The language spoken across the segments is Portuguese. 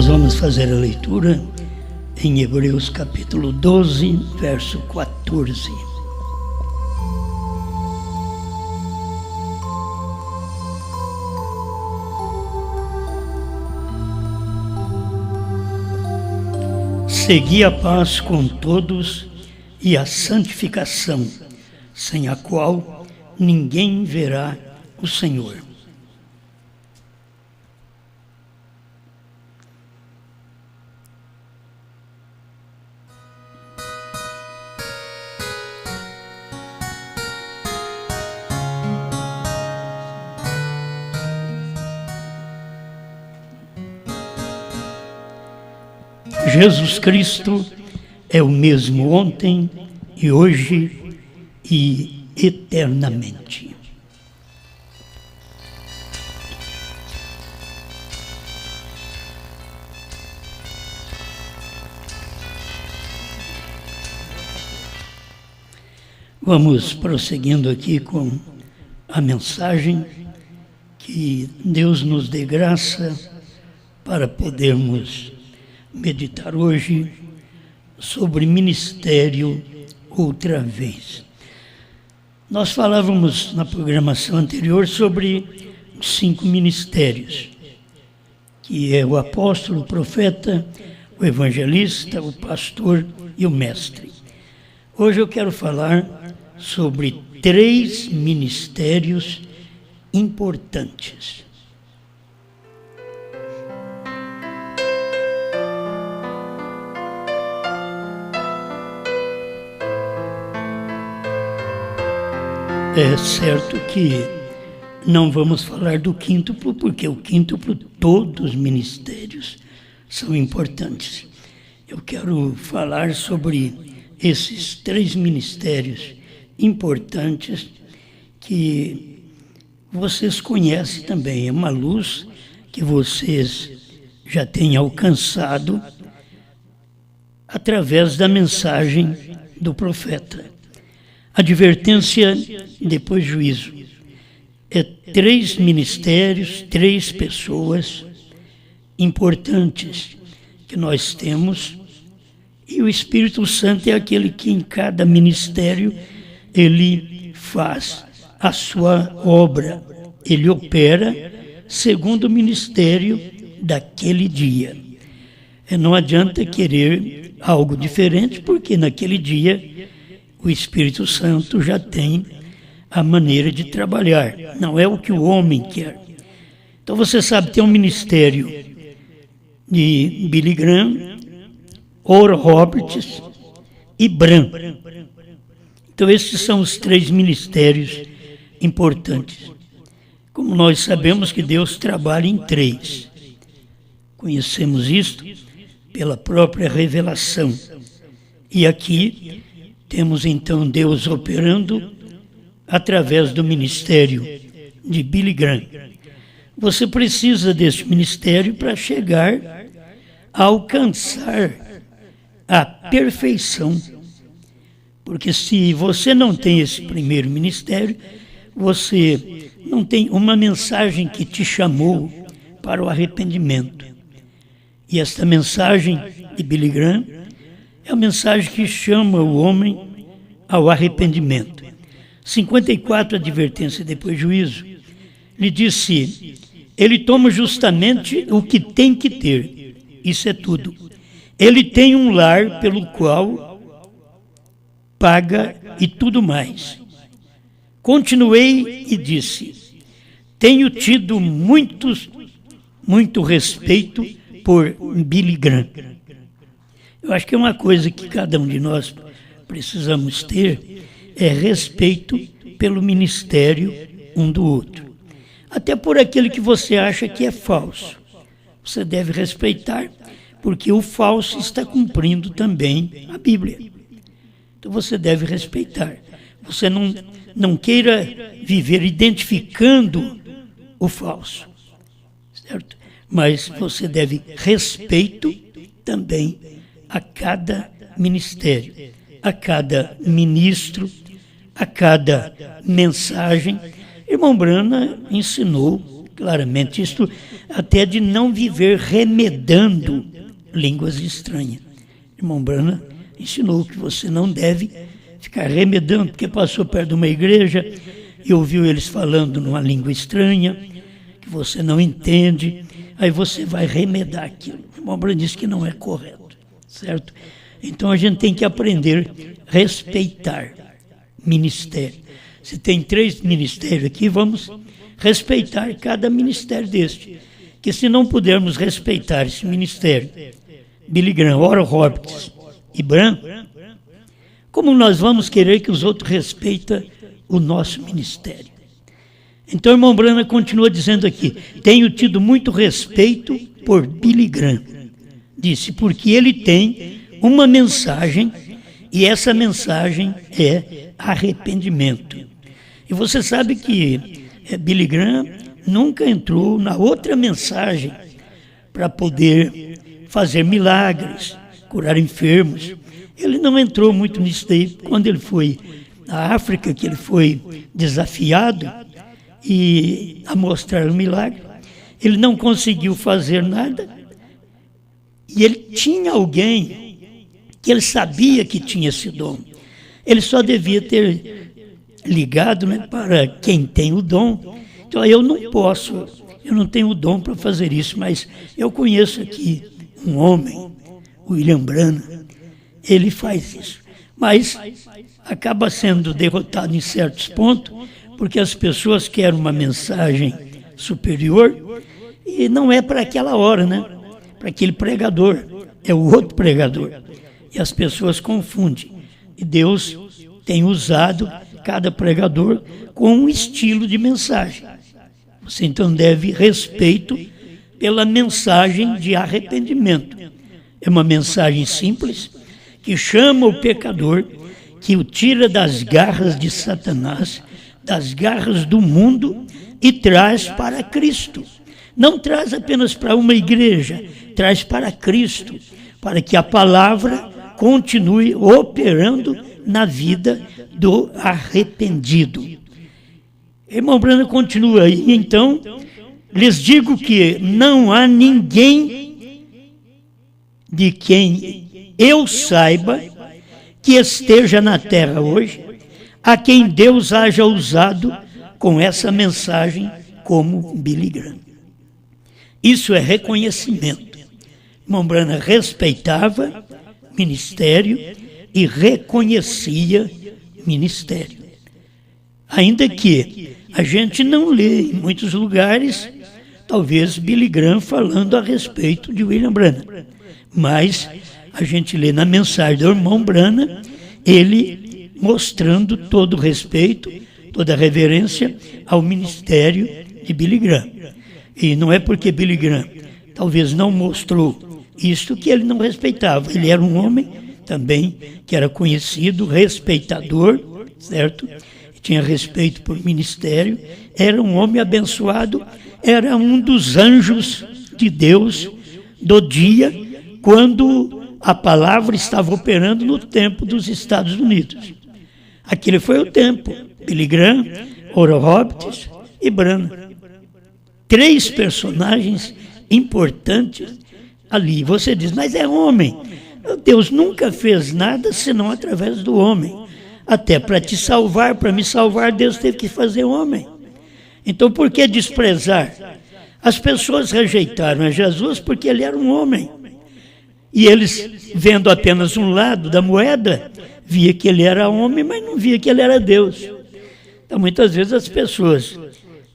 Nós vamos fazer a leitura em Hebreus capítulo 12, verso 14. Segui a paz com todos e a santificação, sem a qual ninguém verá o Senhor. Jesus Cristo é o mesmo ontem e hoje e eternamente. Vamos prosseguindo aqui com a mensagem. Que Deus nos dê graça para podermos meditar hoje sobre ministério outra vez. Nós falávamos na programação anterior sobre 5 ministérios, que é o apóstolo, o profeta, o evangelista, o pastor e o mestre. Hoje eu quero falar sobre 3 ministérios importantes. É certo que não vamos falar do quíntuplo, porque o quíntuplo, todos os ministérios são importantes. Eu quero falar sobre esses 3 ministérios importantes que vocês conhecem também. É uma luz que vocês já têm alcançado através da mensagem do profeta. Advertência, depois juízo. É 3 ministérios, 3 pessoas importantes que nós temos, e o Espírito Santo é aquele que em cada ministério ele faz a sua obra, ele opera segundo o ministério daquele dia. Não adianta querer algo diferente, porque naquele dia o Espírito Santo já tem a maneira de trabalhar, não é o que o homem quer. Então você sabe, tem um ministério de Billy Graham, Oral Roberts e Branham. Então esses são os 3 ministérios importantes. Como nós sabemos que Deus trabalha em 3. Conhecemos isto pela própria revelação. E aqui temos então Deus operando através do ministério de Billy Graham. Você precisa desse ministério para chegar a alcançar a perfeição. Porque se você não tem esse primeiro ministério, você não tem uma mensagem que te chamou para o arrependimento. E esta mensagem de Billy Graham é a mensagem que chama o homem ao arrependimento. 54, advertência depois juízo. Ele disse, ele toma justamente o que tem que ter. Isso é tudo. Ele tem um lar pelo qual paga e tudo mais. Continuei e disse, tenho tido muito respeito por Billy Graham. Eu acho que é uma coisa que cada um de nós precisamos ter, é respeito pelo ministério um do outro. Até por aquele que você acha que é falso. Você deve respeitar, porque o falso está cumprindo também a Bíblia. Então você deve respeitar. Você não queira viver identificando o falso, certo? Mas você deve respeito também a cada ministério, a cada ministro, a cada mensagem. Irmão Branham ensinou claramente isto. até de não viver remedando línguas estranhas. Irmão Branham ensinou que você não deve ficar remedando, porque passou perto de uma igreja e ouviu eles falando numa língua estranha, que você não entende, aí você vai remedar aquilo. O irmão Branham disse que não é correto, certo? Então a gente tem que aprender a respeitar ministério. Se tem 3 ministérios aqui, vamos respeitar cada ministério deste. Que se não pudermos respeitar esse ministério, Billy Graham, Oral Roberts e Branham, como nós vamos querer que os outros respeitem o nosso ministério? Então, o irmão Branham continua dizendo aqui, tenho tido muito respeito por Billy Graham. Disse, porque ele tem uma mensagem, e essa mensagem é arrependimento. E você sabe que Billy Graham nunca entrou na outra mensagem para poder fazer milagres, curar enfermos. Ele não entrou muito nisso daí. Quando ele foi à África, que ele foi desafiado a mostrar o milagre, ele não conseguiu fazer nada. E ele tinha alguém que ele sabia que tinha esse dom. Ele só devia ter ligado, né, para quem tem o dom. Então, eu não tenho o dom para fazer isso, mas eu conheço aqui um homem, William Branham, ele faz isso. Mas acaba sendo derrotado em certos pontos, porque as pessoas querem uma mensagem superior e não é para aquela hora, né? Para aquele pregador, é o outro pregador. E as pessoas confundem. E Deus tem usado cada pregador com um estilo de mensagem. Você então deve respeito pela mensagem de arrependimento. É uma mensagem simples que chama o pecador, que o tira das garras de Satanás, das garras do mundo e traz para Cristo. Não traz apenas para uma igreja, traz para Cristo, para que a palavra continue operando na vida do arrependido. Irmão Branham continua aí, então, lhes digo que não há ninguém de quem eu saiba que esteja na terra hoje, a quem Deus haja usado com essa mensagem como Billy Graham. Isso é reconhecimento. Irmão Branham respeitava ministério e reconhecia ministério. Ainda que a gente não lê em muitos lugares, talvez Billy Graham falando a respeito de William Branham, mas a gente lê na mensagem do irmão Branham, ele mostrando todo o respeito, toda a reverência ao ministério de Billy Graham. E não é porque Billy Graham talvez não mostrou isto que ele não respeitava. Ele era um homem também que era conhecido, respeitador, certo? Tinha respeito por ministério, era um homem abençoado, era um dos anjos de Deus do dia, quando a palavra estava operando no tempo dos Estados Unidos. Aquele foi o tempo. Billy Graham, Oral Roberts e Branham. 3 personagens importantes ali. Você diz, mas é homem. Deus nunca fez nada senão através do homem. Até para te salvar, para me salvar, Deus teve que fazer homem. Então, por que desprezar? As pessoas rejeitaram a Jesus porque ele era um homem. E eles, vendo apenas um lado da moeda, via que ele era homem, mas não via que ele era Deus. Então, muitas vezes as pessoas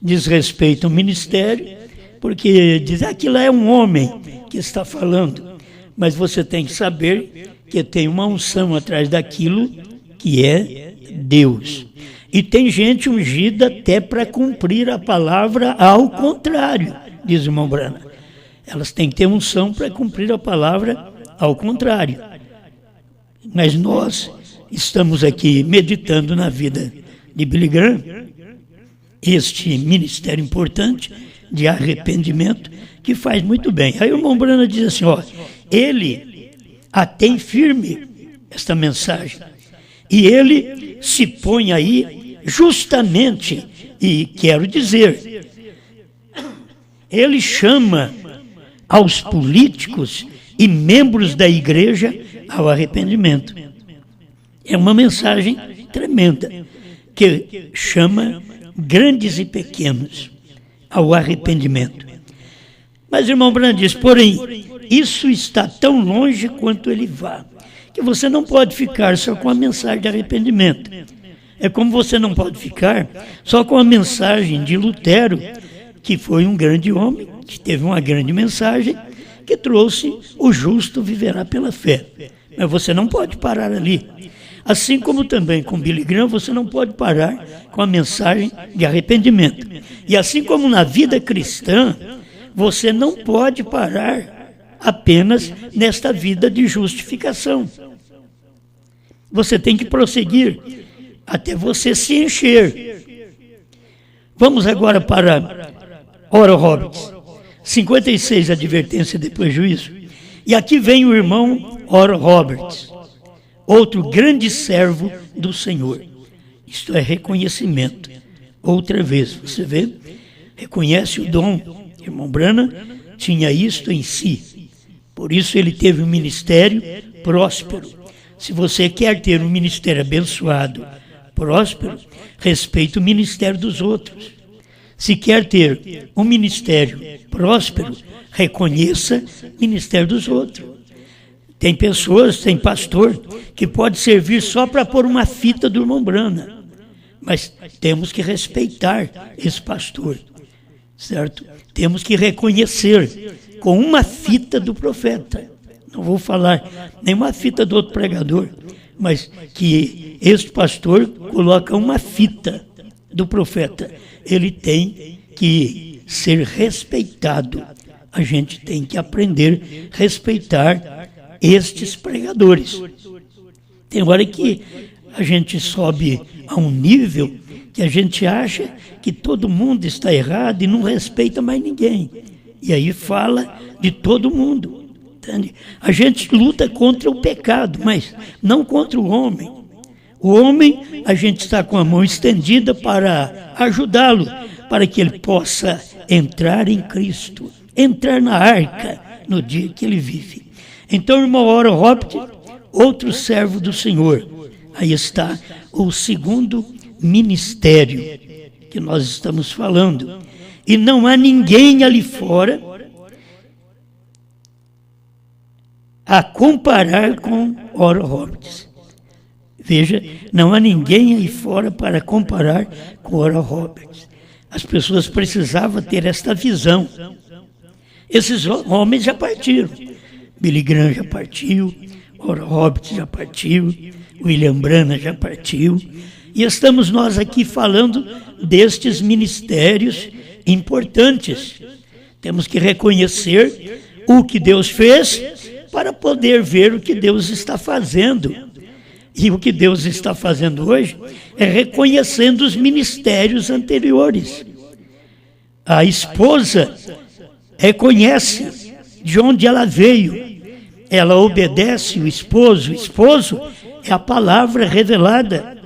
desrespeitam o ministério porque dizem, aquilo é um homem que está falando. Mas você tem que saber que tem uma unção atrás daquilo que é Deus. E tem gente ungida até para cumprir a palavra ao contrário, diz o irmão Branham. Elas têm que ter unção para cumprir a palavra ao contrário. Mas nós estamos aqui meditando na vida de Billy Graham, este ministério importante de arrependimento, que faz muito bem. Aí o irmão Branham diz assim, ele a tem firme, esta mensagem, e ele se põe aí justamente, e quero dizer, ele chama aos políticos e membros da igreja ao arrependimento. É uma mensagem tremenda, que chama grandes e pequenos ao arrependimento. Mas, irmão Branham diz, porém, isso está tão longe quanto ele vá, que você não pode ficar só com a mensagem de arrependimento. É como você não pode ficar só com a mensagem de Lutero, que foi um grande homem, que teve uma grande mensagem, que trouxe o justo viverá pela fé. Mas você não pode parar ali. Assim como também com Billy Graham, você não pode parar com a mensagem de arrependimento. E assim como na vida cristã, você não pode parar apenas nesta vida de justificação. Você tem que prosseguir até você se encher. Vamos agora para Oral Roberts, 56, advertência depois juízo. E aqui vem o irmão Oral Roberts, outro grande servo do Senhor. Isto é reconhecimento. Outra vez, você vê, reconhece o dom. Irmão Branham tinha isto em si. Por isso ele teve um ministério próspero. Se você quer ter um ministério abençoado, próspero, respeite o ministério dos outros. Se quer ter um ministério próspero, reconheça o ministério dos outros. Tem pessoas, tem pastor, que pode servir só para pôr uma fita do irmão Branham. Mas temos que respeitar esse pastor, certo? Temos que reconhecer com uma fita do profeta. Não vou falar nenhuma fita do outro pregador, mas que este pastor coloca uma fita do profeta. Ele tem que ser respeitado. A gente tem que aprender a respeitar estes pregadores. Tem hora que a gente sobe a um nível que a gente acha que todo mundo está errado e não respeita mais ninguém. E aí fala de todo mundo. Entende? A gente luta contra o pecado, mas não contra o homem. O homem, a gente está com a mão estendida para ajudá-lo, para que ele possa entrar em Cristo, entrar na arca no dia que ele vive. Então, irmão Oral Roberts, outro servo do Senhor. Aí está o segundo ministério que nós estamos falando. E não há ninguém ali fora a comparar com Oral Roberts. Veja, não há ninguém aí fora para comparar com Oral Roberts. As pessoas precisavam ter esta visão. Esses homens já partiram. Billy Graham já partiu, Oral Roberts já partiu, William Branham já partiu. E estamos nós aqui falando destes ministérios importantes. Temos que reconhecer o que Deus fez para poder ver o que Deus está fazendo. E o que Deus está fazendo hoje é reconhecendo os ministérios anteriores. A esposa reconhece de onde ela veio. Ela obedece o esposo. O esposo é a palavra revelada.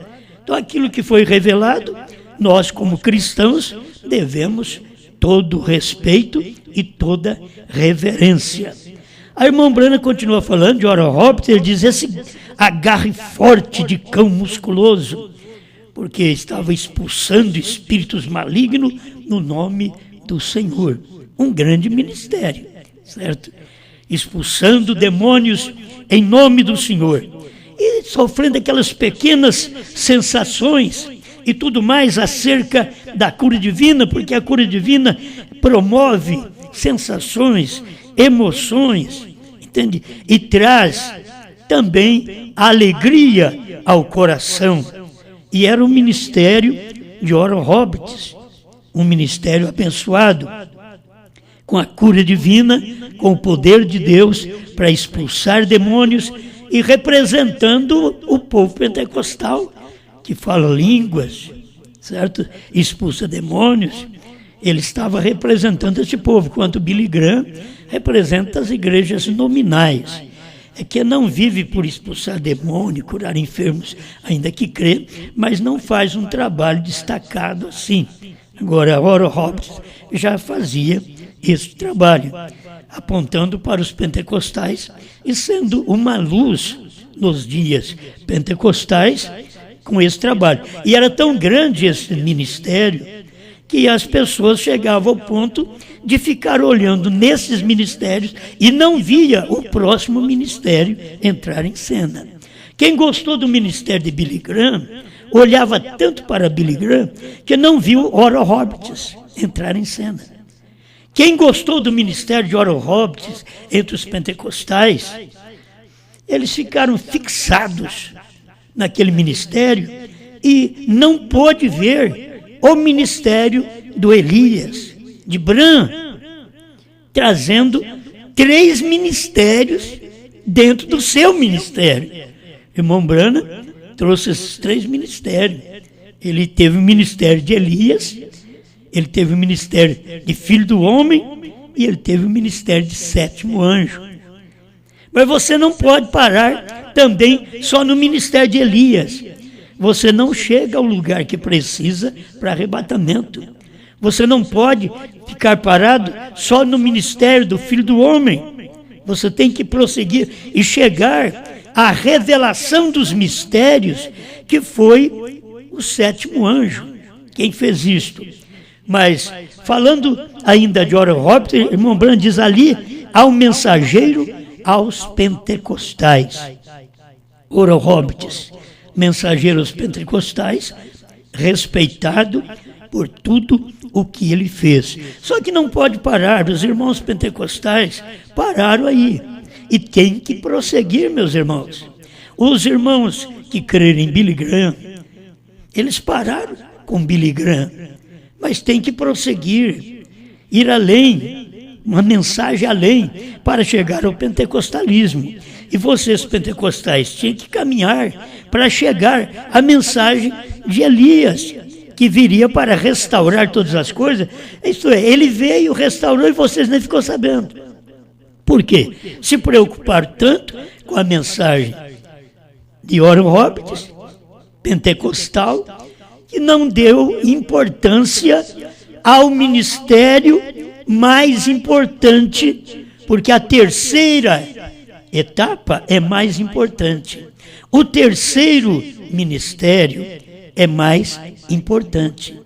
Então, aquilo que foi revelado, nós, como cristãos, devemos todo respeito e toda reverência. A irmã Branham continua falando de Oral Roberts, ele diz esse agarre forte de cão musculoso, porque estava expulsando espíritos malignos no nome do Senhor. Um grande ministério, certo? Expulsando demônios em nome do Senhor. E sofrendo aquelas pequenas sensações e tudo mais acerca da cura divina, porque a cura divina promove sensações, emoções, entende? E traz também alegria ao coração. E era o ministério de Oral Roberts, um ministério abençoado, com a cura divina, com o poder de Deus para expulsar demônios e representando o povo pentecostal, que fala línguas, certo? Expulsa demônios. Ele estava representando esse povo, enquanto Billy Graham representa as igrejas nominais. É que não vive por expulsar demônio, curar enfermos, ainda que crê, mas não faz um trabalho destacado assim. Agora, Oral Roberts já fazia esse trabalho, apontando para os pentecostais e sendo uma luz nos dias pentecostais com esse trabalho. E era tão grande esse ministério que as pessoas chegavam ao ponto de ficar olhando nesses ministérios e não via o próximo ministério entrar em cena. Quem gostou do ministério de Billy Graham olhava tanto para Billy Graham que não viu Oral Roberts entrar em cena. Quem gostou do ministério de Oral Roberts entre os pentecostais, eles ficaram fixados naquele ministério e não pôde ver o ministério do Elias, de Branham, trazendo 3 ministérios dentro do seu ministério. Irmão Branham trouxe esses 3 ministérios. Ele teve o ministério de Elias, ele teve o ministério de Filho do Homem e ele teve o ministério de 7º anjo. Mas você não pode parar também só no ministério de Elias. Você não chega ao lugar que precisa para arrebatamento. Você não pode ficar parado só no ministério do Filho do Homem. Você tem que prosseguir e chegar à revelação dos mistérios, que foi o 7º anjo. Quem fez isto? Mas, falando ainda de Oral Roberts, irmão Branham diz ali, ao mensageiro aos pentecostais. Oral Roberts, mensageiro aos pentecostais, respeitado por tudo o que ele fez. Só que não pode parar, os irmãos pentecostais pararam aí. E tem que prosseguir, meus irmãos. Os irmãos que crerem em Billy Graham, eles pararam com Billy Graham, mas tem que prosseguir, ir além, uma mensagem além, para chegar ao pentecostalismo. E vocês pentecostais tinham que caminhar para chegar à mensagem de Elias, que viria para restaurar todas as coisas. Isto é, ele veio, restaurou e vocês nem ficou sabendo. Por quê? Se preocuparam tanto com a mensagem de Oral Roberts, pentecostal, que não deu importância ao ministério mais importante, porque a terceira etapa é mais importante. O terceiro ministério é mais importante.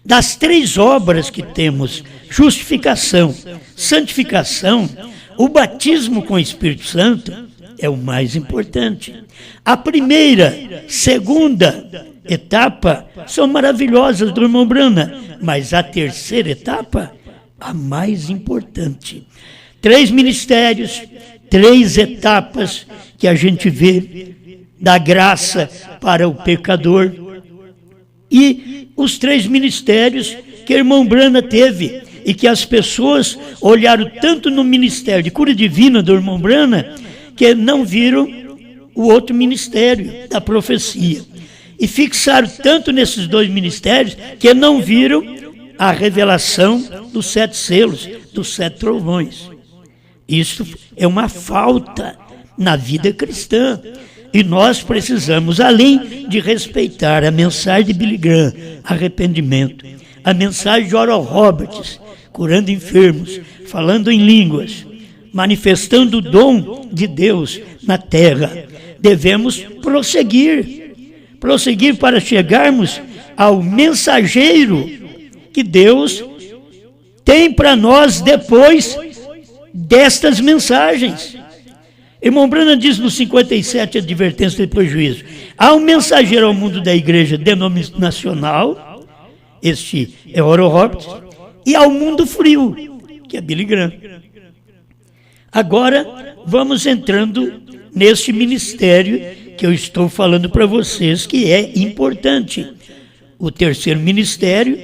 Das 3 obras que temos, justificação, santificação, o batismo com o Espírito Santo é o mais importante. A primeira, segunda etapa são maravilhosas do irmão Branham, mas a terceira etapa, a mais importante. 3 ministérios, 3 etapas que a gente vê da graça para o pecador. E os 3 ministérios que o irmão Branham teve e que as pessoas olharam tanto no ministério de cura divina do irmão Branham que não viram o outro ministério da profecia. E fixaram tanto nesses 2 ministérios que não viram a revelação dos 7 selos, dos 7 trovões. Isso é uma falta na vida cristã. E nós precisamos, além de respeitar a mensagem de Billy Graham, arrependimento, a mensagem de Oral Roberts, curando enfermos, falando em línguas, manifestando o dom de Deus na terra, devemos prosseguir para chegarmos ao mensageiro que Deus tem para nós depois destas mensagens. Irmão Branham diz no 57, advertência depois juízo, há um mensageiro ao mundo da igreja denominacional, este é Oral Roberts, e ao mundo frio, que é Billy Graham. Agora, vamos entrando neste ministério que eu estou falando para vocês, que é importante. O terceiro ministério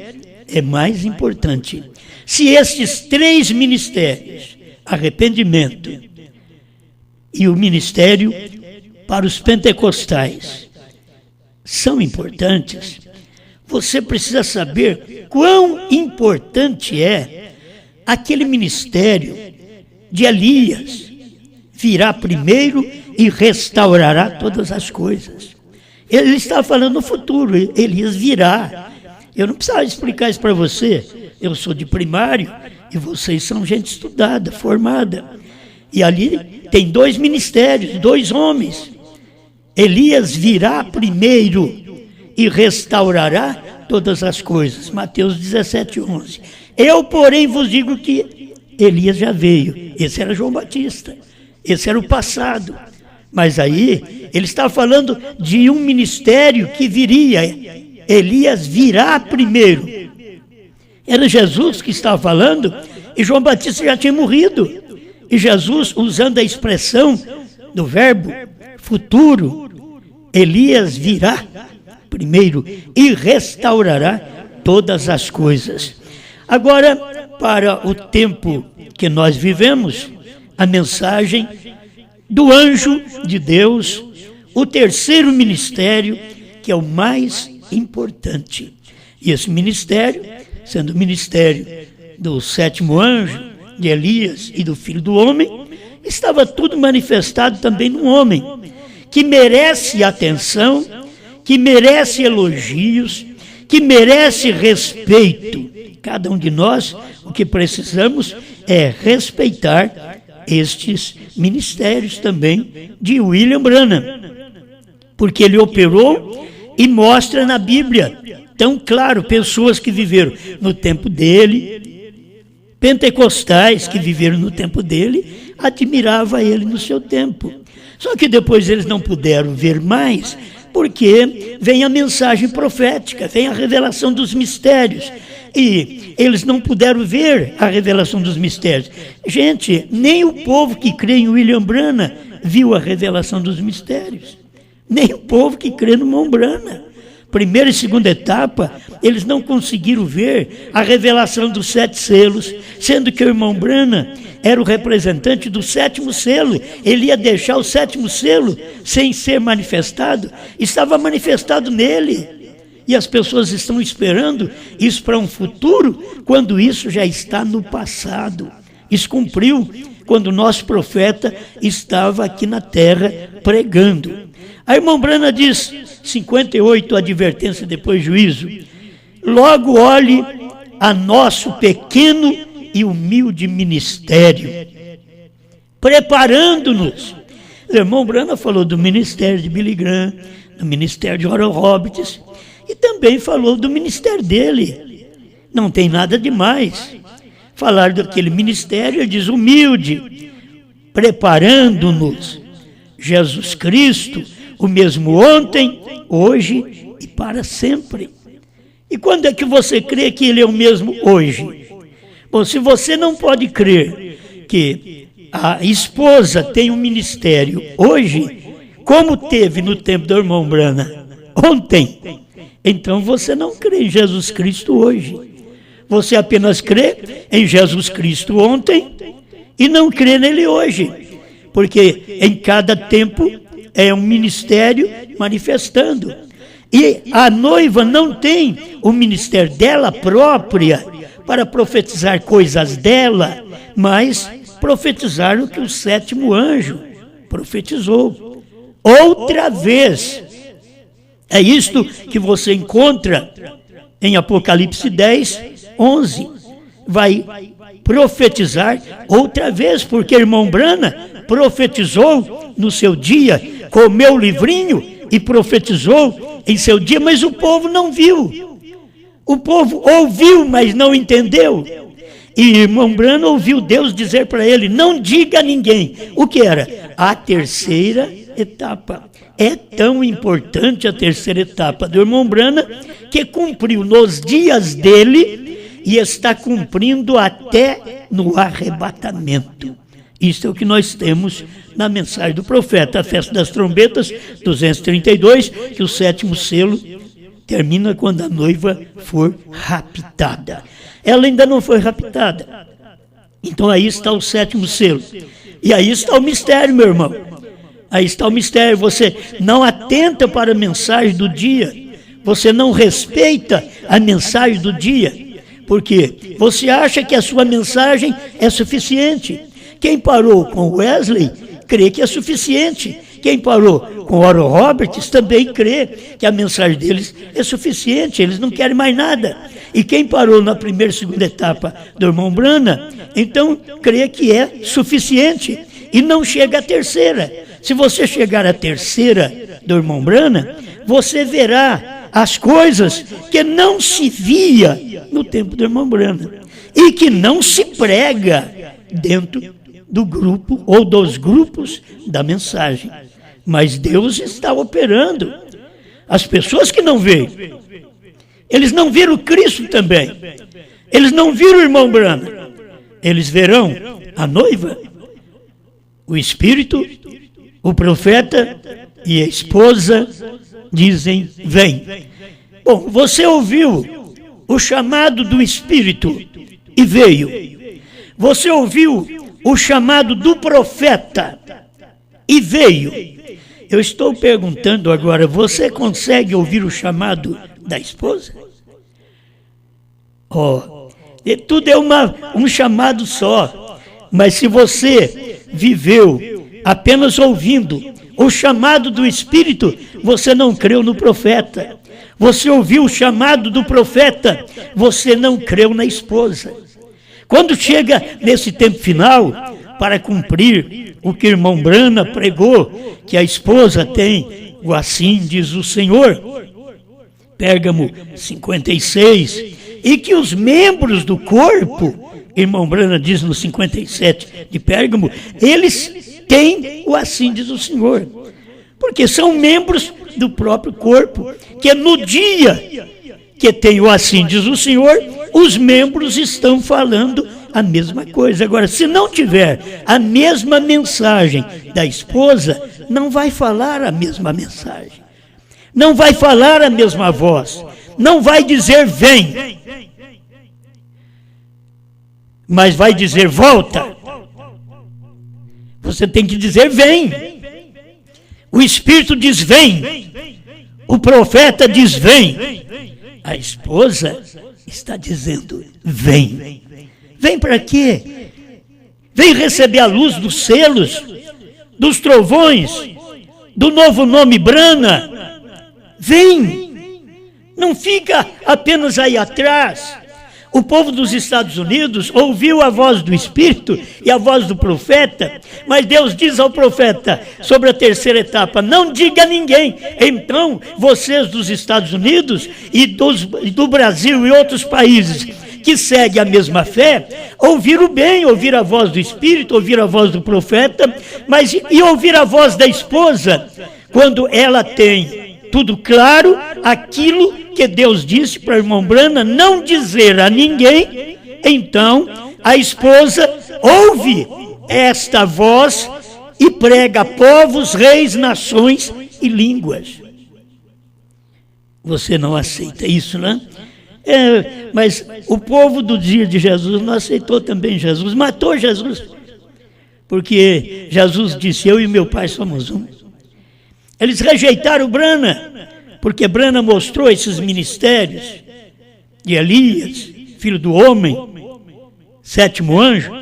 é mais importante. Se estes 3 ministérios, arrependimento, e o ministério para os pentecostais são importantes, você precisa saber quão importante é aquele ministério de Elias. Virá primeiro e restaurará todas as coisas. Ele está falando no futuro, Elias virá. Eu não precisava explicar isso para você, eu sou de primário, e vocês são gente estudada, formada. E ali tem 2 ministérios, 2 homens. Elias virá primeiro e restaurará todas as coisas. Mateus 17:11. Eu, porém, vos digo que Elias já veio. Esse era João Batista. Esse era o passado. Mas aí, ele está falando de um ministério que viria. Elias virá primeiro. Era Jesus que estava falando, e João Batista já tinha morrido. E Jesus, usando a expressão do verbo futuro, Elias virá primeiro e restaurará todas as coisas. Agora, para o tempo que nós vivemos, a mensagem do anjo de Deus, o terceiro ministério, que é o mais importante. E esse ministério, sendo o ministério do 7º anjo, de Elias e do Filho do Homem, estava tudo manifestado também no homem, que merece atenção, que merece elogios, que merece respeito. Cada um de nós, o que precisamos é respeitar estes ministérios também de William Branham, porque ele operou e mostra na Bíblia, tão claro, pessoas que viveram no tempo dele, pentecostais que viveram no tempo dele, admirava ele no seu tempo. Só que depois eles não puderam ver mais, porque vem a mensagem profética, vem a revelação dos mistérios. E eles não puderam ver a revelação dos mistérios. Gente, nem o povo que crê em William Branham viu a revelação dos mistérios. Nem o povo que crê no irmão Branham. Primeira e segunda etapa, eles não conseguiram ver a revelação dos 7 selos, sendo que o irmão Branham era o representante do 7º selo. Ele ia deixar o 7º selo sem ser manifestado, estava manifestado nele. E as pessoas estão esperando isso para um futuro, quando isso já está no passado. Isso cumpriu quando o nosso profeta estava aqui na terra pregando. A irmã Branham diz, 58, advertência depois juízo: logo olhe a nosso pequeno e humilde ministério, preparando-nos. O irmão Branham falou do ministério de Billy Graham, do ministério de Oral Roberts, e também falou do ministério dele. Não tem nada demais falar daquele ministério. Ele diz humilde, preparando-nos. Jesus Cristo, o mesmo ontem, hoje e para sempre. E quando é que você crê que ele é o mesmo hoje? Bom, se você não pode crer que a esposa tem um ministério hoje, como teve no tempo do irmão Branham ontem, então você não crê em Jesus Cristo hoje. Você apenas crê em Jesus Cristo ontem e não crê nele hoje. Porque em cada tempo é um ministério manifestando. E a noiva não tem o ministério dela própria para profetizar coisas dela, mas profetizar o que o 7º anjo profetizou. Outra vez. É isto que você encontra em Apocalipse 10, 11. Vai profetizar outra vez, porque irmão Branham profetizou no seu dia, comeu o livrinho e profetizou em seu dia, mas o povo não viu. O povo ouviu, mas não entendeu. E irmão Branham ouviu Deus dizer para ele, não diga a ninguém. O que era? A terceira etapa. É tão importante a terceira etapa do irmão Branham, que cumpriu nos dias dele e está cumprindo até no arrebatamento. Isso é o que nós temos na mensagem do profeta, a festa das trombetas, 232, que o 7º selo termina quando a noiva for raptada. Ela ainda não foi raptada. Então aí está o 7º selo. E aí está o mistério, meu irmão. Aí está o mistério. Você não atenta para a mensagem do dia. Você não respeita a mensagem do dia. Porque você acha que a sua mensagem é suficiente. Quem parou com Wesley crê que é suficiente. quem parou com Oral Roberts também crê que a mensagem deles é suficiente, eles não querem mais nada. E quem parou na primeira e segunda etapa do irmão Branham, então crê que é suficiente e não chega à terceira. Se você chegar à terceira do irmão Branham, você verá as coisas que não se via no tempo do irmão Branham e que não se prega dentro do grupo ou dos grupos da mensagem. Mas Deus está operando. As pessoas que não veem, eles não viram Cristo também. Eles não viram o irmão Branham. Eles verão a noiva, o Espírito, o profeta e a esposa dizem, vem. Bom, você ouviu o chamado do Espírito e veio. Você ouviu o chamado do profeta e veio. Eu estou perguntando agora, você consegue ouvir o chamado da esposa? Tudo é um chamado só, mas se você viveu apenas ouvindo o chamado do Espírito, você não creu no profeta. Você ouviu o chamado do profeta, você não creu na esposa. Quando chega nesse tempo final, para cumprir o que o irmão Branham pregou, que a esposa tem o assim diz o Senhor, Pérgamo 56, e que os membros do corpo, irmão Branham diz no 57 de Pérgamo, eles têm o assim diz o Senhor, porque são membros do próprio corpo, que no dia que tem o assim diz o Senhor, os membros estão falando a mesma coisa. Agora, se não tiver a mesma mensagem da esposa, não vai falar a mesma mensagem, não vai falar a mesma voz, não vai dizer vem, mas vai dizer volta. Você tem que dizer vem. O Espírito diz vem, o profeta diz vem, a esposa está dizendo vem. Vem para quê? Vem receber a luz dos selos, dos trovões, do novo nome Branham. Vem, não fica apenas aí atrás. O povo dos Estados Unidos ouviu a voz do Espírito e a voz do profeta, mas Deus diz ao profeta sobre a terceira etapa, não diga a ninguém. Então, vocês dos Estados Unidos e do Brasil e outros países que seguem a mesma fé, ouviram bem, ouvir a voz do Espírito, ouvir a voz do profeta, mas e ouvir a voz da esposa, quando ela tem tudo claro, aquilo que Deus disse para o irmão Branham, não dizer a ninguém, então a esposa ouve esta voz e prega a povos, reis, nações e línguas. Você não aceita isso, né? Mas o povo do dia de Jesus não aceitou também Jesus, matou Jesus, porque Jesus disse, eu e meu Pai somos um. Eles rejeitaram o Branham, porque Branham mostrou esses ministérios de Elias, filho do homem, sétimo anjo.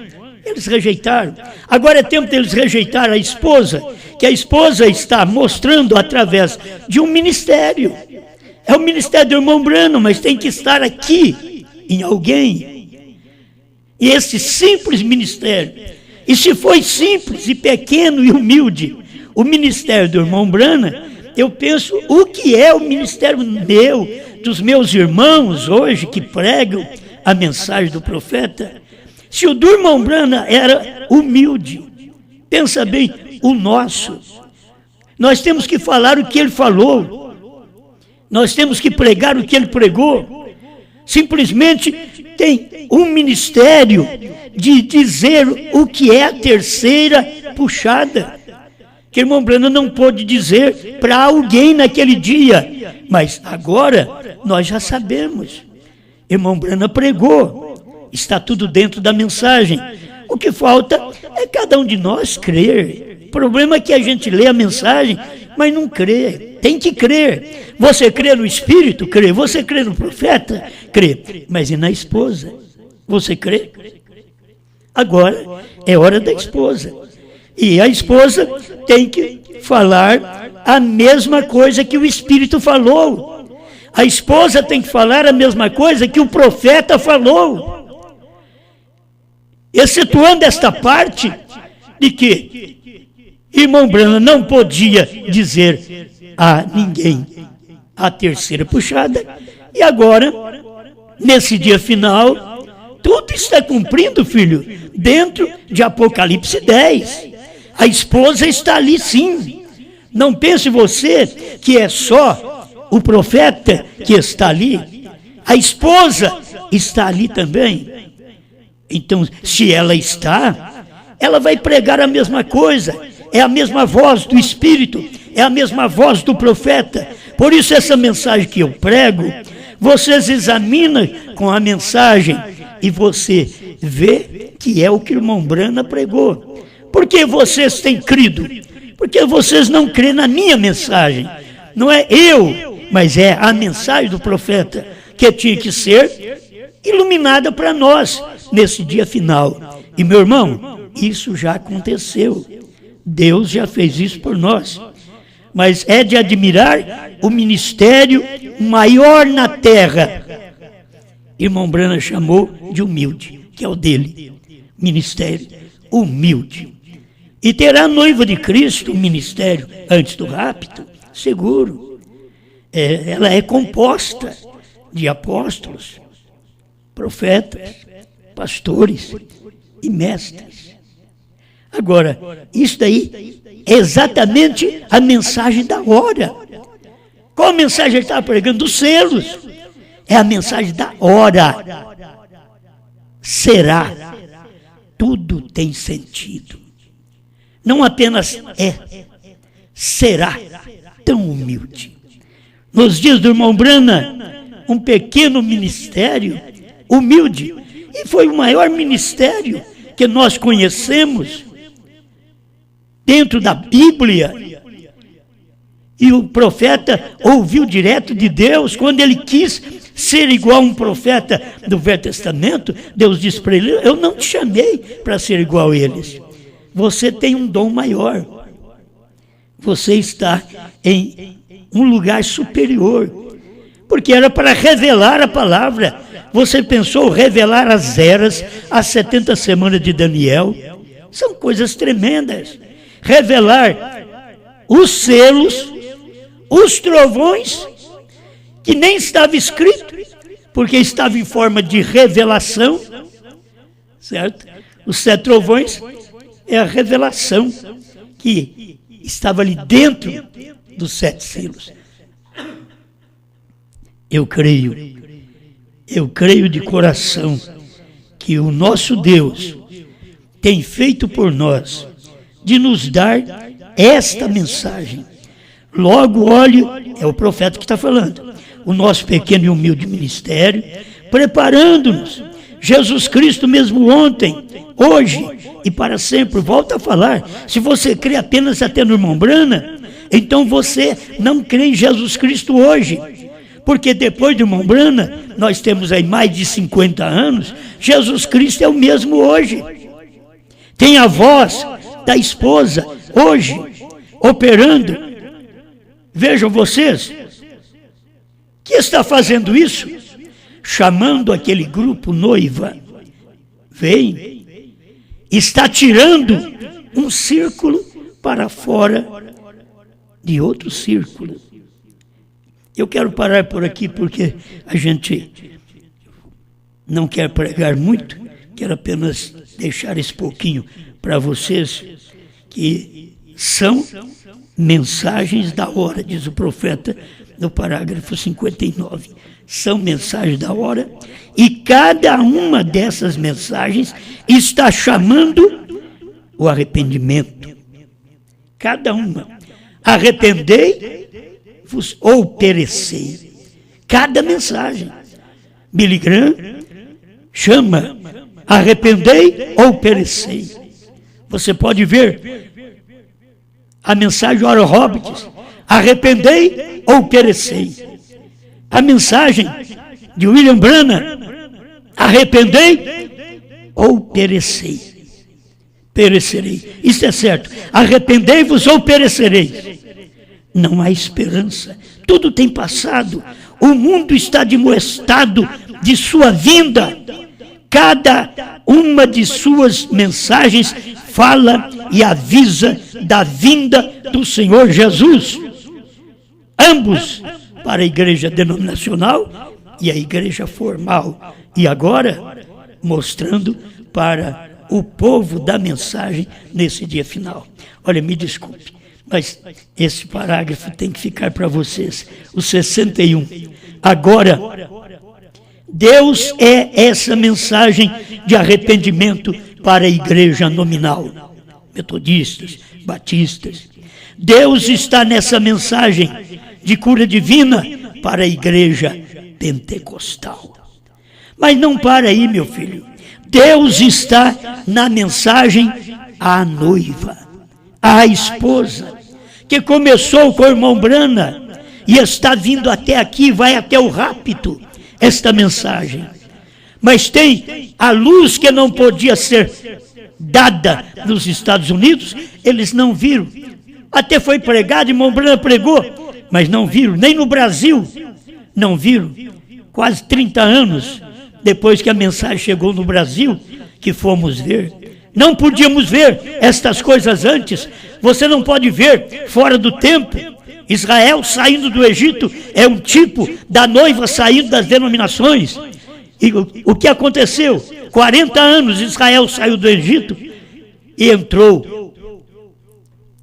Eles rejeitaram. Agora é tempo deles rejeitar a esposa, que a esposa está mostrando através de um ministério. É o ministério do irmão Branham, mas tem que estar aqui em alguém. E esse simples ministério, e se foi simples e pequeno e humilde, o ministério do irmão Branham, eu penso, o que é o ministério meu, dos meus irmãos hoje que pregam a mensagem do profeta? Se o do irmão Branham era humilde, pensa bem, o nosso. Nós temos que falar o que ele falou, nós temos que pregar o que ele pregou. Simplesmente tem um ministério de dizer o que é a terceira puxada, que o irmão Branham não pôde dizer para alguém naquele dia, mas agora nós já sabemos. Irmão Branham pregou, está tudo dentro da mensagem. O que falta é cada um de nós crer. O problema é que a gente lê a mensagem, mas não crê. Tem que crer. Você crê no Espírito? Crê. Você crê no profeta? Crê. Mas e na esposa? Você crê? Agora é hora da esposa. E a esposa tem que falar a mesma coisa que o Espírito falou. A esposa tem que falar a mesma coisa que o profeta falou. Excetuando esta parte de que irmão Branham não podia dizer a ninguém a terceira puxada. E agora, nesse dia final, tudo está cumprindo, filho, dentro de Apocalipse 10. A esposa está ali sim. Não pense você que é só o profeta que está ali. A esposa está ali também. Então, se ela está, ela vai pregar a mesma coisa. É a mesma voz do Espírito, é a mesma voz do profeta. Por isso essa mensagem que eu prego, vocês examinam com a mensagem e você vê que é o que o irmão Branham pregou. Por que vocês têm crido? Porque vocês não crêem na minha mensagem. Não é eu, mas é a mensagem do profeta que tinha que ser iluminada para nós nesse dia final. E meu irmão, isso já aconteceu. Deus já fez isso por nós. Mas é de admirar o ministério maior na terra. Irmão Branham chamou de humilde, que é o dele. Ministério humilde. E terá a noiva de Cristo, o ministério, antes do rapto, seguro. Ela é composta de apóstolos, profetas, pastores e mestres. Agora, isso daí é exatamente a mensagem da hora. Qual a mensagem ele estava pregando? Dos selos. É a mensagem da hora. Será. Tudo tem sentido. Não apenas será tão humilde. Nos dias do irmão Branham, um pequeno ministério humilde. E foi o maior ministério que nós conhecemos dentro da Bíblia. E o profeta ouviu direto de Deus. Quando ele quis ser igual a um profeta do Velho Testamento, Deus disse para ele: eu não te chamei para ser igual a eles. Você tem um dom maior. Você está em um lugar superior. Porque era para revelar a palavra. Você pensou revelar as eras, as 70 semanas de Daniel? São coisas tremendas. Revelar os selos, os trovões, que nem estava escrito, porque estava em forma de revelação, certo? Os 7 trovões é a revelação que estava ali dentro dos 7 selos. Eu creio de coração que o nosso Deus tem feito por nós de nos dar esta mensagem. Logo, olhe, é o profeta que está falando, o nosso pequeno e humilde ministério, preparando-nos. Jesus Cristo mesmo ontem, hoje e para sempre, volta a falar. Se você crê apenas até no irmão Branham, então você não crê em Jesus Cristo hoje. Porque depois do irmão Branham, nós temos aí mais de 50 anos, Jesus Cristo é o mesmo hoje. Tem a voz da esposa hoje, operando. Vejam vocês, que está fazendo isso? Chamando aquele grupo noiva. Vem, está tirando um círculo para fora de outro círculo. Eu quero parar por aqui porque a gente não quer pregar muito, quero apenas deixar esse pouquinho para vocês, que são mensagens da hora, diz o profeta no parágrafo 59. São mensagens da hora e cada uma dessas mensagens está chamando o arrependimento. Cada uma. Arrependei-vos ou perecei. Cada mensagem. Billy Graham chama arrependei ou perecei. Você pode ver a mensagem de Oral Roberts, arrependei ou perecei. A mensagem de William Branham, arrependei ou perecei. perecerei. Isso é certo. Arrependei-vos ou perecereis. Não há esperança. Tudo tem passado. O mundo está demoestado de sua vinda. Cada uma de suas mensagens fala e avisa da vinda do Senhor Jesus. Ambos para a igreja denominacional e a igreja formal. E agora, mostrando para o povo da mensagem nesse dia final. Olha, me desculpe, mas esse parágrafo tem que ficar para vocês. O 61. Agora, Deus é essa mensagem de arrependimento para a igreja nominal. Metodistas, batistas. Deus está nessa mensagem de cura divina para a igreja pentecostal. Mas não para aí, meu filho. Deus está na mensagem à noiva, à esposa, que começou com o irmão Brana e está vindo até aqui, vai até o rapto, esta mensagem. Mas tem a luz que não podia ser dada nos Estados Unidos, eles não viram. Até foi pregado, irmão Brana pregou, mas não viram, nem no Brasil, não viram. Quase 30 anos depois que a mensagem chegou no Brasil, que fomos ver. Não podíamos ver estas coisas antes. Você não pode ver fora do tempo. Israel saindo do Egito é um tipo da noiva saindo das denominações. E o que aconteceu? 40 anos Israel saiu do Egito e entrou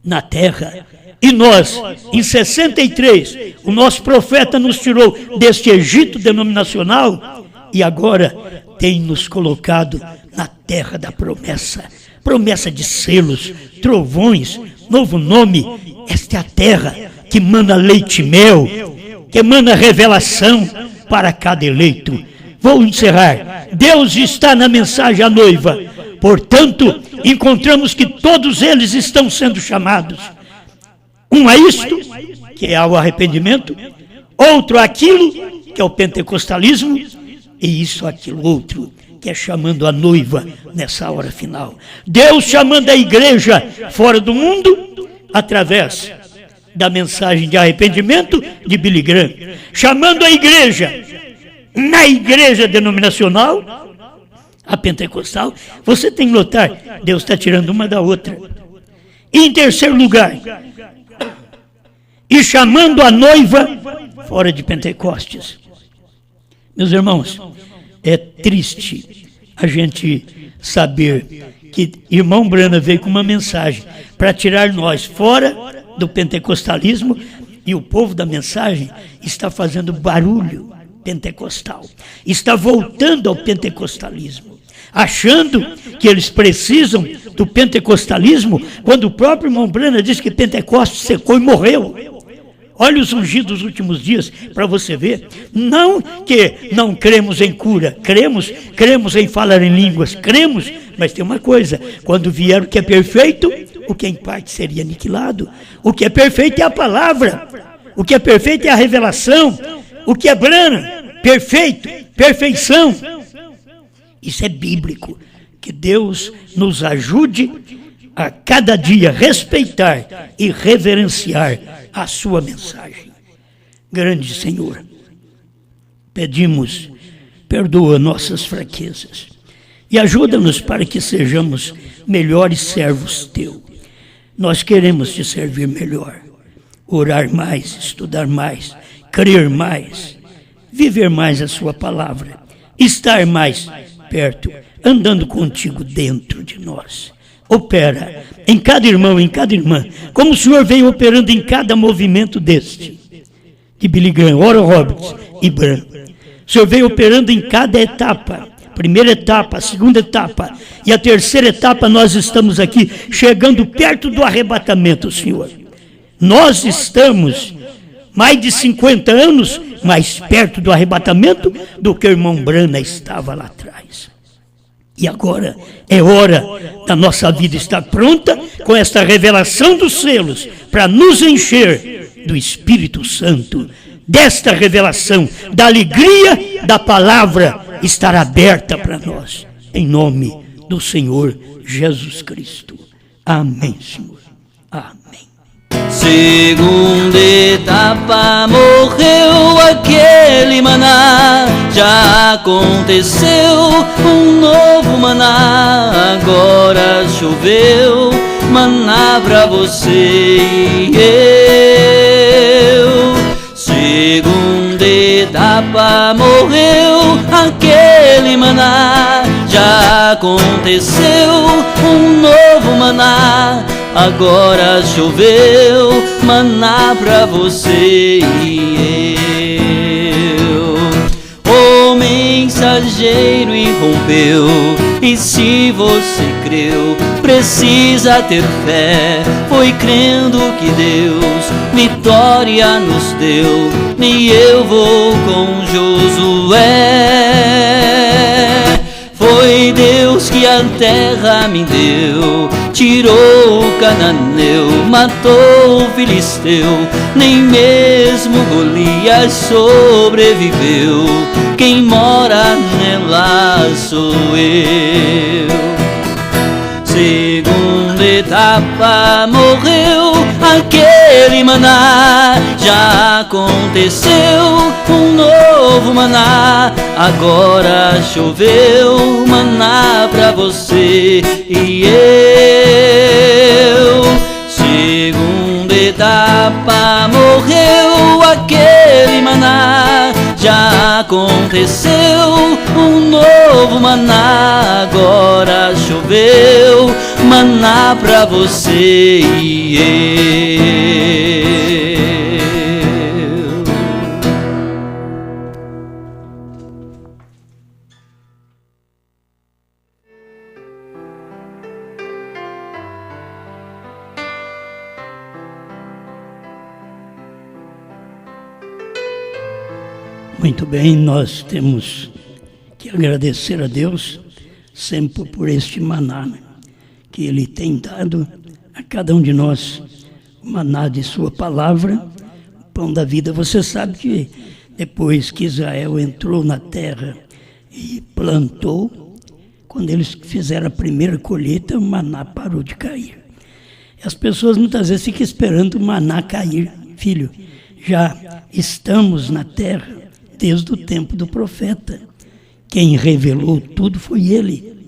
na terra. E nós, em 63, o nosso profeta nos tirou deste Egito denominacional e agora tem nos colocado na terra da promessa. Promessa de selos, trovões, novo nome. Esta é a terra que mana leite e mel, que emana revelação para cada eleito. Vou encerrar. Deus está na mensagem à noiva. Portanto, encontramos que todos eles estão sendo chamados. Um a isto, que é o arrependimento. Outro aquilo, que é o pentecostalismo. E isso, aquilo, outro, que é chamando a noiva nessa hora final. Deus chamando a igreja fora do mundo, através da mensagem de arrependimento de Billy Graham. Chamando a igreja, na igreja denominacional, a pentecostal. Você tem que notar, Deus está tirando uma da outra. E em terceiro lugar, e chamando a noiva fora de Pentecostes. Meus irmãos, é triste a gente saber que irmão Brana veio com uma mensagem para tirar nós fora do pentecostalismo e o povo da mensagem está fazendo barulho pentecostal, está voltando ao pentecostalismo, achando que eles precisam do pentecostalismo, quando o próprio irmão Brana diz que Pentecostes secou e morreu. Olha os ungidos dos últimos dias para você ver. Não que não cremos em cura, cremos em falar em línguas, cremos, mas tem uma coisa: quando vier o que é perfeito, o que é em parte seria aniquilado. O que é perfeito é a palavra, o que é perfeito é a revelação, o que é Brana, perfeito, perfeição. Isso é bíblico. Que Deus nos ajude a cada dia respeitar e reverenciar a sua mensagem. Grande Senhor, pedimos, perdoa nossas fraquezas e ajuda-nos para que sejamos melhores servos teu. Nós queremos te servir melhor, orar mais, estudar mais, crer mais, viver mais a sua palavra, estar mais perto, andando contigo dentro de nós. Opera em cada irmão, em cada irmã, como o Senhor veio operando em cada movimento deste, de Billy Graham, Oral Roberts e Branham. O Senhor veio operando em cada etapa, primeira etapa, a segunda etapa e a terceira etapa. Nós estamos aqui, chegando perto do arrebatamento, Senhor. Nós estamos mais de 50 anos mais perto do arrebatamento do que o irmão Brana estava lá atrás. E agora é hora da nossa vida estar pronta com esta revelação dos selos para nos encher do Espírito Santo, desta revelação, da alegria da palavra estar aberta para nós, em nome do Senhor Jesus Cristo. Amém, Senhor. Amém. Segunda etapa, morreu aquele maná, já aconteceu um novo maná, agora choveu maná pra você e eu. Segunda etapa, morreu aquele maná, já aconteceu um novo maná, agora choveu maná pra você e eu. O mensageiro irrompeu, e se você creu, precisa ter fé. Foi crendo que Deus vitória nos deu, e eu vou com Josué. Foi Deus que a terra me deu, tirou o cananeu, matou o filisteu, nem mesmo Golias sobreviveu. Quem mora nela sou eu. Segunda etapa, morreu aquele maná, já aconteceu um novo maná, agora choveu maná pra você e eu. Segunda etapa, morreu aquele maná, já aconteceu um novo maná, agora choveu maná pra você e eu. Muito bem, nós temos que agradecer a Deus sempre por este maná, né, que Ele tem dado a cada um de nós, o maná de Sua palavra, o pão da vida. Você sabe que depois que Israel entrou na terra e plantou, quando eles fizeram a primeira colheita, o maná parou de cair. E as pessoas muitas vezes ficam esperando o maná cair. Filho, já estamos na terra desde o tempo do profeta. Quem revelou tudo foi ele.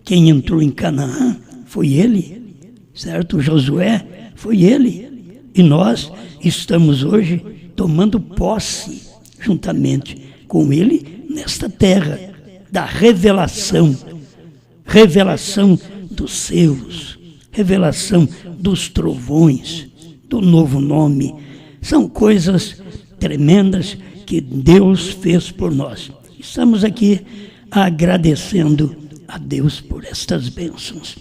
Quem entrou em Canaã foi ele, certo? Josué foi ele. E nós estamos hoje tomando posse, juntamente com ele, nesta terra da revelação. Revelação dos selos, revelação dos trovões, do novo nome. São coisas tremendas que Deus fez por nós. Estamos aqui agradecendo a Deus por estas bênçãos.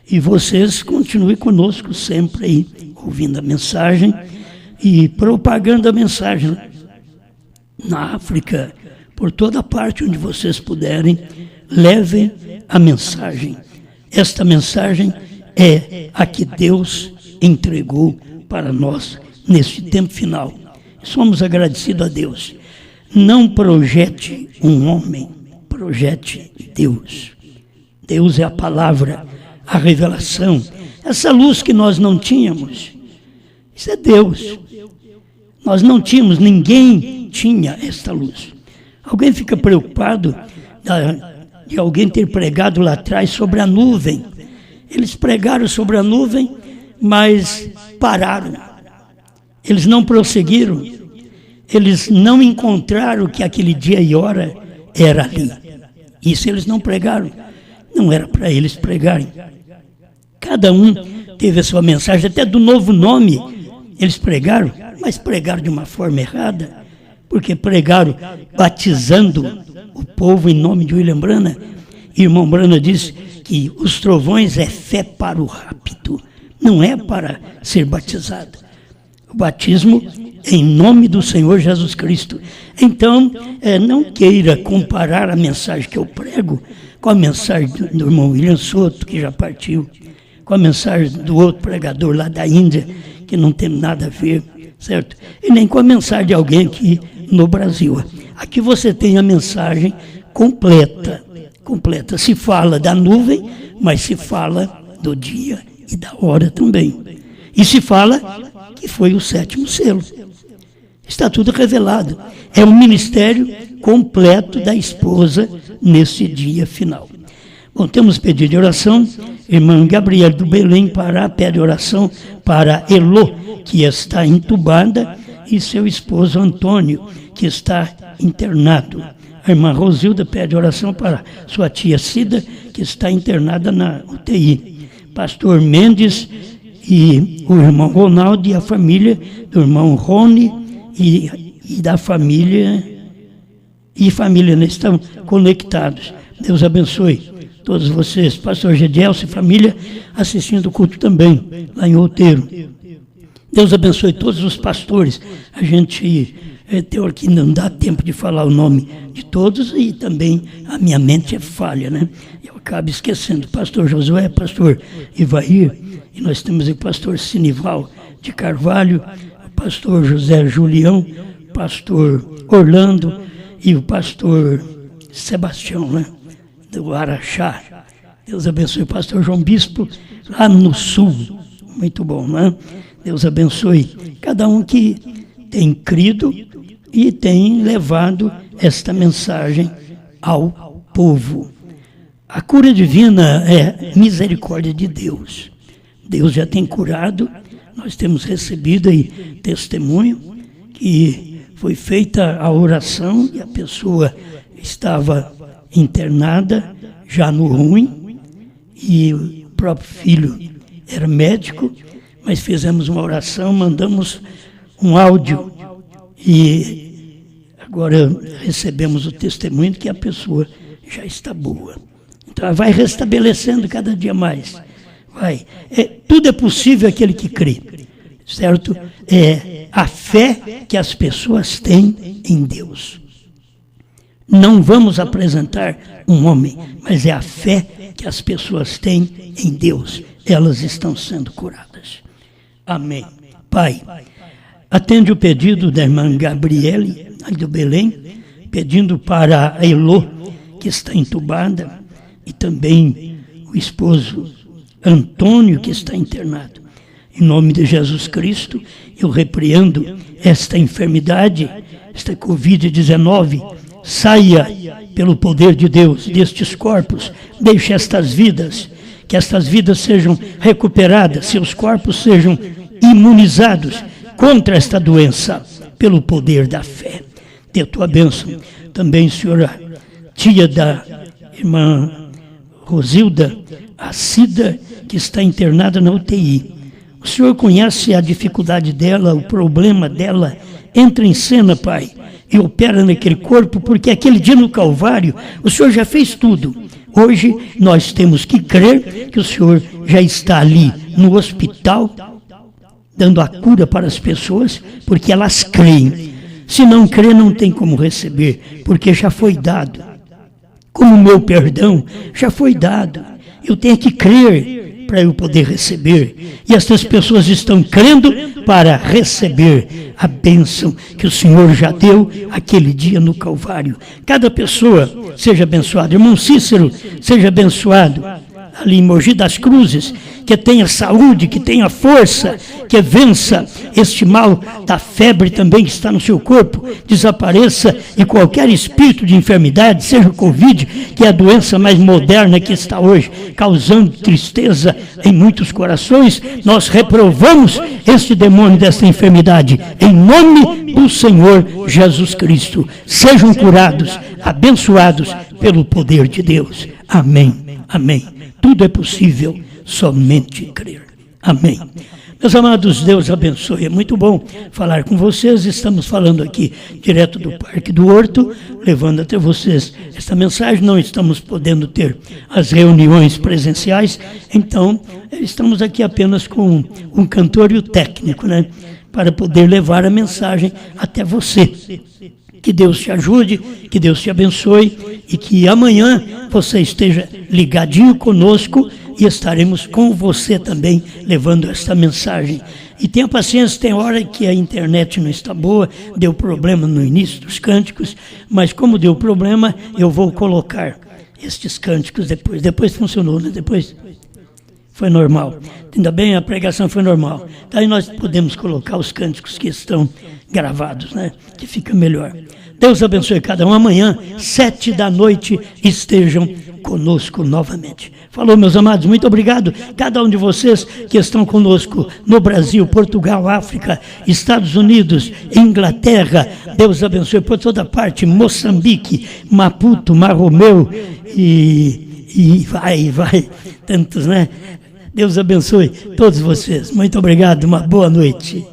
E vocês continuem conosco sempre aí, ouvindo a mensagem e propagando a mensagem na África, por toda parte onde vocês puderem, levem a mensagem. Esta mensagem é a que Deus entregou para nós neste tempo final. Somos agradecidos a Deus. Não projete um homem, projete Deus. Deus é a palavra, a revelação. Essa luz que nós não tínhamos, isso é Deus. Nós não tínhamos, ninguém tinha esta luz. Alguém fica preocupado de alguém ter pregado lá atrás sobre a nuvem. Eles pregaram sobre a nuvem, mas pararam. Eles não prosseguiram. Eles não encontraram que aquele dia e hora era ali. Isso eles não pregaram. Não era para eles pregarem. Cada um teve a sua mensagem, até do novo nome eles pregaram, mas pregaram de uma forma errada, porque pregaram batizando o povo em nome de William Branham. Irmão Branham disse que os trovões é fé para o rápido, não é para ser batizado. O batismo em nome do Senhor Jesus Cristo. Então, não queira comparar a mensagem que eu prego com a mensagem do irmão William Soto, que já partiu, com a mensagem do outro pregador lá da Índia, que não tem nada a ver, certo? E nem com a mensagem de alguém aqui no Brasil. Aqui você tem a mensagem completa, completa. Se fala da nuvem, mas se fala do dia e da hora também. E se fala que foi o 7º selo. Está tudo revelado. É um ministério completo da esposa nesse dia final. Bom, temos pedido de oração. Irmã Gabriela do Belém Pará pede oração para Elô, que está entubada, e seu esposo Antônio, que está internado. A irmã Rosilda pede oração para sua tia Cida, que está internada na UTI. Pastor Mendes e o irmão Ronaldo e a família do irmão Rony e da família né, estão conectados. Deus abençoe todos vocês. Pastor Gedielso e família assistindo o culto também, lá em Outeiro. Deus abençoe todos os pastores. A gente tem hora que não dá tempo de falar o nome de todos e também a minha mente é falha, né? Eu acabo esquecendo. Pastor Josué, pastor Ivair, e nós temos o pastor Sinival de Carvalho, o pastor José Julião, o pastor Orlando e o pastor Sebastião, né? Do Araxá. Deus abençoe o pastor João Bispo, lá no sul. Muito bom, né? Deus abençoe cada um que tem crido e tem levado esta mensagem ao povo. A cura divina é misericórdia de Deus. Deus já tem curado, nós temos recebido aí testemunho que foi feita a oração e a pessoa estava internada, já no ruim, e o próprio filho era médico, mas fizemos uma oração, mandamos um áudio e agora recebemos o testemunho de que a pessoa já está boa. Então vai restabelecendo cada dia mais. Vai. Tudo é possível aquele que crê, certo? É a fé que as pessoas têm em Deus. Não vamos apresentar um homem, mas é a fé que as pessoas têm em Deus. Elas estão sendo curadas. Amém. Pai, atende o pedido da irmã Gabriele, do Belém, pedindo para a Elô, que está entubada, e também o esposo Antônio, que está internado. Em nome de Jesus Cristo, eu repreendo esta enfermidade, esta Covid-19, saia pelo poder de Deus destes corpos, deixe estas vidas, que estas vidas sejam recuperadas, seus corpos sejam imunizados contra esta doença, pelo poder da fé. Dê a tua bênção. Também, senhora, tia da irmã Rosilda, a Cida, que está internada na UTI. O Senhor conhece a dificuldade dela, o problema dela. Entra em cena, Pai, e opera naquele corpo, porque aquele dia no Calvário, o Senhor já fez tudo. Hoje, nós temos que crer que o Senhor já está ali no hospital, dando a cura para as pessoas, porque elas creem. Se não crer, não tem como receber, porque já foi dado. Como o meu perdão já foi dado. Eu tenho que crer para eu poder receber. E estas pessoas estão crendo para receber a bênção que o Senhor já deu aquele dia no Calvário. Cada pessoa seja abençoada. Irmão Cícero, seja abençoado. Ali em Mogi das Cruzes, que tenha saúde, que tenha força, que vença este mal da febre também que está no seu corpo, desapareça, e qualquer espírito de enfermidade, seja o Covid, que é a doença mais moderna que está hoje, causando tristeza em muitos corações, nós reprovamos este demônio desta enfermidade, em nome do Senhor Jesus Cristo. Sejam curados, abençoados pelo poder de Deus. Amém. Amém. Tudo é possível, somente crer. Amém. Meus amados, Deus abençoe. É muito bom falar com vocês. Estamos falando aqui direto do Parque do Horto, levando até vocês esta mensagem. Não estamos podendo ter as reuniões presenciais, então estamos aqui apenas com um cantor e o técnico, né, para poder levar a mensagem até você. Que Deus te ajude, que Deus te abençoe e que amanhã você esteja ligadinho conosco e estaremos com você também levando esta mensagem. E tenha paciência, tem hora que a internet não está boa, deu problema no início dos cânticos, mas como deu problema, eu vou colocar estes cânticos depois. Depois funcionou, né? Depois foi normal. Ainda bem, a pregação foi normal. Daí nós podemos colocar os cânticos que estão gravados, né? Que fica melhor. Deus abençoe cada um. Amanhã, 19h, estejam conosco novamente. Falou, meus amados, muito obrigado. Cada um de vocês que estão conosco no Brasil, Portugal, África, Estados Unidos, Inglaterra. Deus abençoe por toda parte. Moçambique, Maputo, Marromeu e vai. Tantos, né? Deus abençoe todos vocês. Muito obrigado. Uma boa noite.